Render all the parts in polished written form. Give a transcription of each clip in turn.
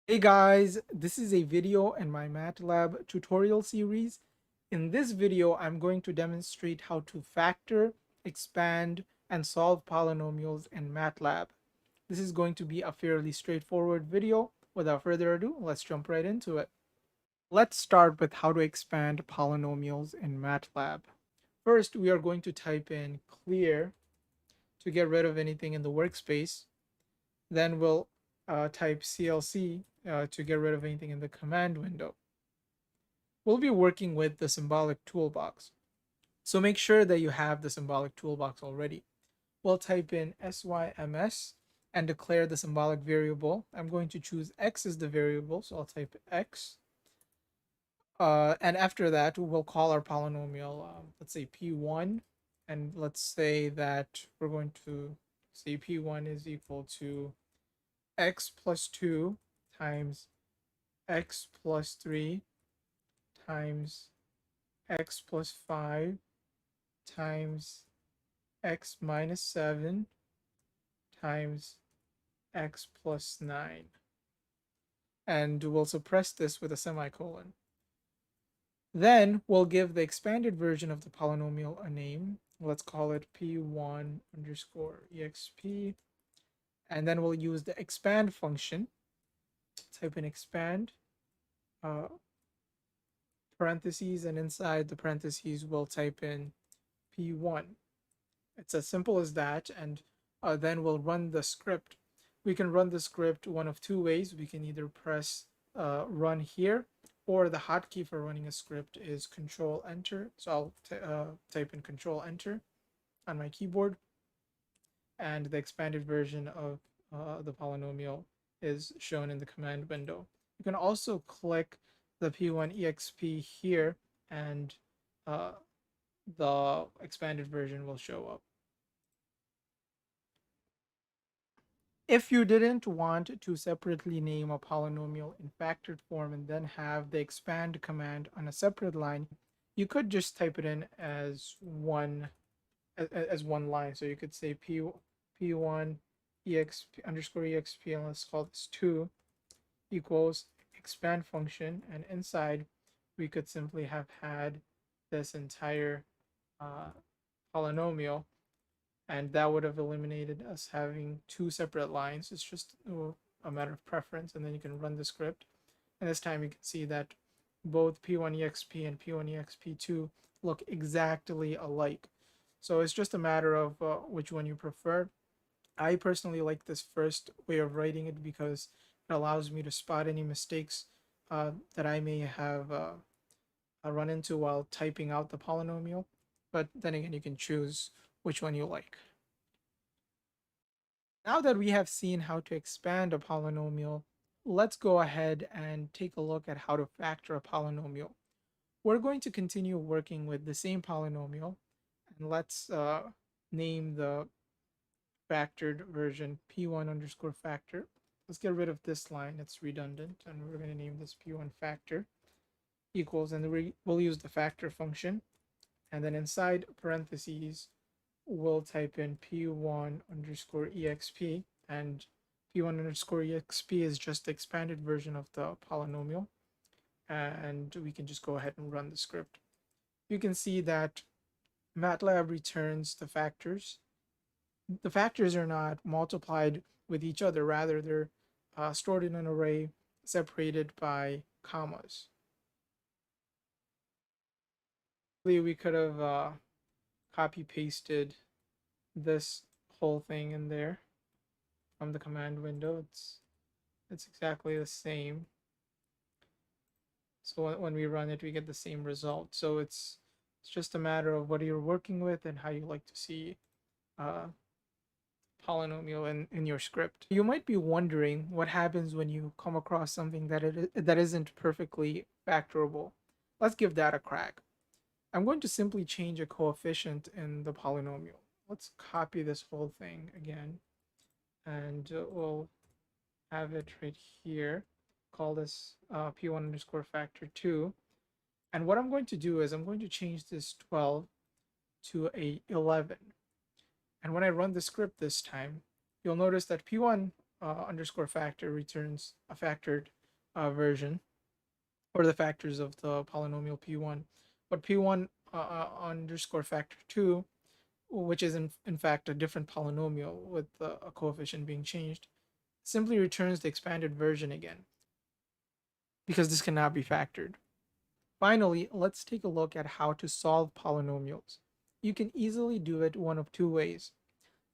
Hey guys, this is a video in my MATLAB tutorial series. In this video, I'm going to demonstrate how to factor, expand, and solve polynomials in MATLAB. This is going to be a fairly straightforward video. Without further ado, let's jump right into it. Let's start with how to expand polynomials in MATLAB. First, we are going to type in clear to get rid of anything in the workspace. Then we'll type CLC to get rid of anything in the command window. We'll be working with the symbolic toolbox. So make sure that you have the symbolic toolbox already. We'll type in SYMS and declare the symbolic variable. I'm going to choose X as the variable, so I'll type X. And after that, we'll call our polynomial, let's say P1. And let's say that we're going to say P1 is equal to x plus 2 times x plus 3 times x plus 5 times x minus 7 times x plus 9. And we'll suppress this with a semicolon. Then we'll give the expanded version of the polynomial a name. Let's call it p1 underscore exp. And then we'll use the expand function. Type in expand parentheses, and inside the parentheses we'll type in p1. It's as simple as that, and then we'll run the script. We can run the script one of two ways. We can either press run here, or the hotkey for running a script is Control Enter. So I'll type in Control Enter on my keyboard, and the expanded version of the polynomial is shown in the command window. You can also click the P1exp here, and the expanded version will show up. If you didn't want to separately name a polynomial in factored form and then have the expand command on a separate line, you could just type it in as one line. So you could say p1 exp underscore exp, and let's call this 2 equals expand function, and inside we could simply have had this entire polynomial, and that would have eliminated us having two separate lines. It's just a matter of preference, and then you can run the script, and this time you can see that both p1exp and p1exp2 look exactly alike. So it's just a matter of which one you prefer. I personally like this first way of writing it because it allows me to spot any mistakes that I may have run into while typing out the polynomial. But then again, you can choose which one you like. Now that we have seen how to expand a polynomial, let's go ahead and take a look at how to factor a polynomial. We're going to continue working with the same polynomial, and let's name the factored version p1 underscore factor. Let's get rid of this line, it's redundant, and we're going to name this p1 factor equals, and we'll use the factor function, and then inside parentheses we'll type in p1 underscore exp, and p1 underscore exp is just the expanded version of the polynomial, and we can just go ahead and run the script. You can see that MATLAB returns the factors. The factors are not multiplied with each other, rather they're stored in an array separated by commas. We could have copy pasted this whole thing in there from the command window. It's exactly the same. So when we run it, we get the same result. So it's just a matter of what you're working with and how you like to see polynomial in your script. You might be wondering what happens when you come across something that isn't perfectly factorable. Let's give that a crack. I'm going to simply change a coefficient in the polynomial. Let's copy this whole thing again, and we'll have it right here. Call this p1 underscore factor 2. And what I'm going to do is I'm going to change this 12 to a 11. And when I run the script this time, you'll notice that p1 underscore factor returns a factored version, or the factors of the polynomial p1. But p1 underscore factor 2, which is in fact a different polynomial with a coefficient being changed, simply returns the expanded version again, because this cannot be factored. Finally, let's take a look at how to solve polynomials. You can easily do it one of two ways.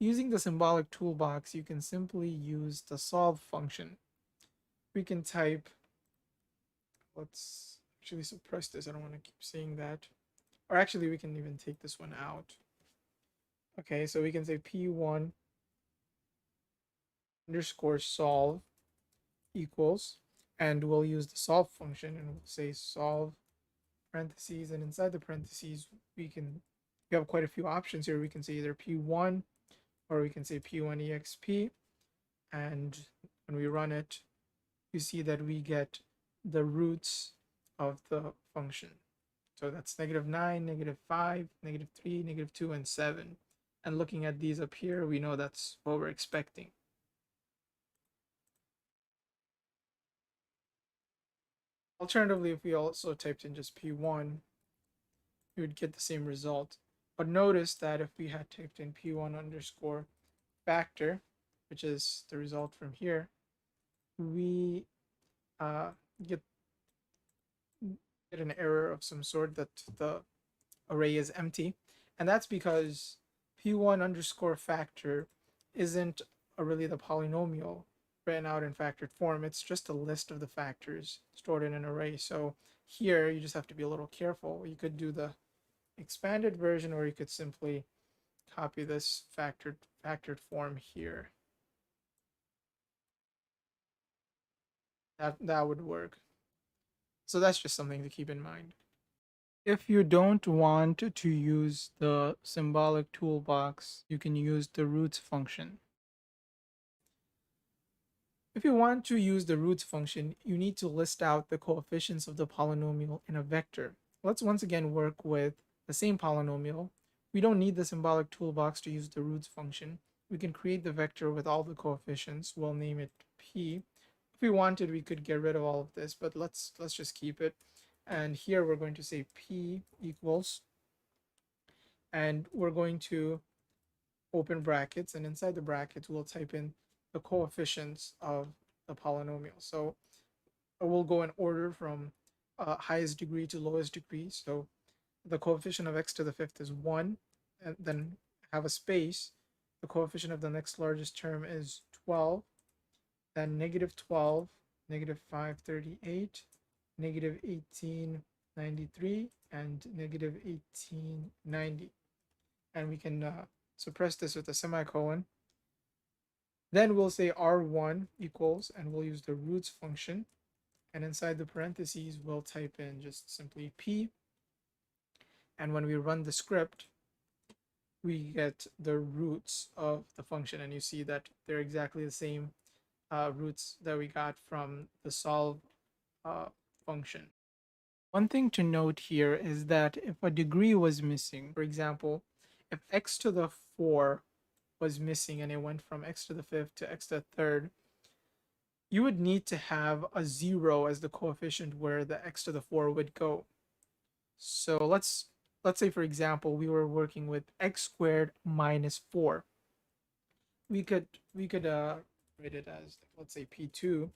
Using the symbolic toolbox, you can simply use the solve function. We can type, let's actually suppress this, I don't want to keep saying that. Or actually, we can even take this one out. Okay, so we can say p1 underscore solve equals, and we'll use the solve function, and we'll say solve parentheses, and inside the parentheses we have quite a few options here. We can say either p1 or we can say p1exp, and when we run it, you see that we get the roots of the function. So that's -9, -5, -3, -2, and 7. And looking at these up here, we know that's what we're expecting. Alternatively, if we also typed in just p1, we would get the same result. But notice that if we had typed in p1 underscore factor, which is the result from here, we get an error of some sort that the array is empty. And that's because p1 underscore factor isn't really the polynomial written out in factored form. It's just a list of the factors stored in an array. So here you just have to be a little careful. You could do the expanded version, or you could simply copy this factored form here. That would work. So that's just something to keep in mind. If you don't want to use the symbolic toolbox, you can use the roots function. If you want to use the roots function, you need to list out the coefficients of the polynomial in a vector. Let's once again work with the same polynomial. We don't need the symbolic toolbox to use the roots function. We can create the vector with all the coefficients. We'll name it p. If we wanted, we could get rid of all of this, but let's just keep it. And here we're going to say p equals, and we're going to open brackets, and inside the brackets we'll type in the coefficients of the polynomial. So we'll go in order from highest degree to lowest degree. So the coefficient of x to the fifth is 1, and then have a space. The coefficient of the next largest term is 12, then -12, -538, -1893, and -1890. And we can suppress this with a semicolon. Then we'll say R1 equals, and we'll use the roots function. And inside the parentheses, we'll type in just simply p. And when we run the script, we get the roots of the function. And you see that they're exactly the same roots that we got from the solve function. One thing to note here is that if a degree was missing, for example, if x to the 4 was missing and it went from x to the 5th to x to the 3rd, you would need to have a 0 as the coefficient where the x to the 4 would go. So let's say, for example, we were working with x squared minus 4. We could write it as, let's say, p2.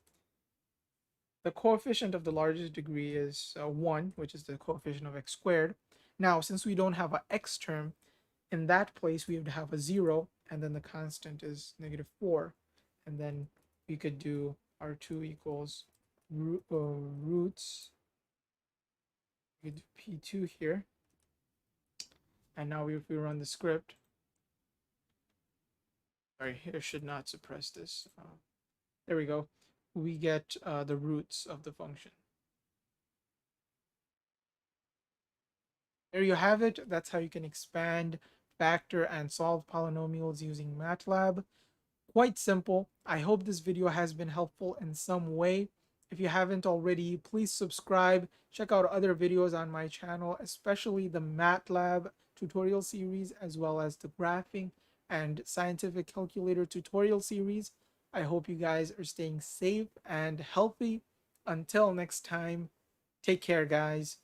The coefficient of the largest degree is 1, which is the coefficient of x squared. Now, since we don't have an x term, in that place we would have a 0, and then the constant is -4. And then we could do R2 equals roots with P2 here. And now if we run the script, sorry, here should not suppress this. There we go. We get the roots of the function. There you have it. That's how you can expand, factor, and solve polynomials using MATLAB. Quite simple. I hope this video has been helpful in some way. If you haven't already, please subscribe. Check out other videos on my channel, especially the MATLAB tutorial series, as well as the graphing and scientific calculator tutorial series. I hope you guys are staying safe and healthy. Until next time, take care, guys.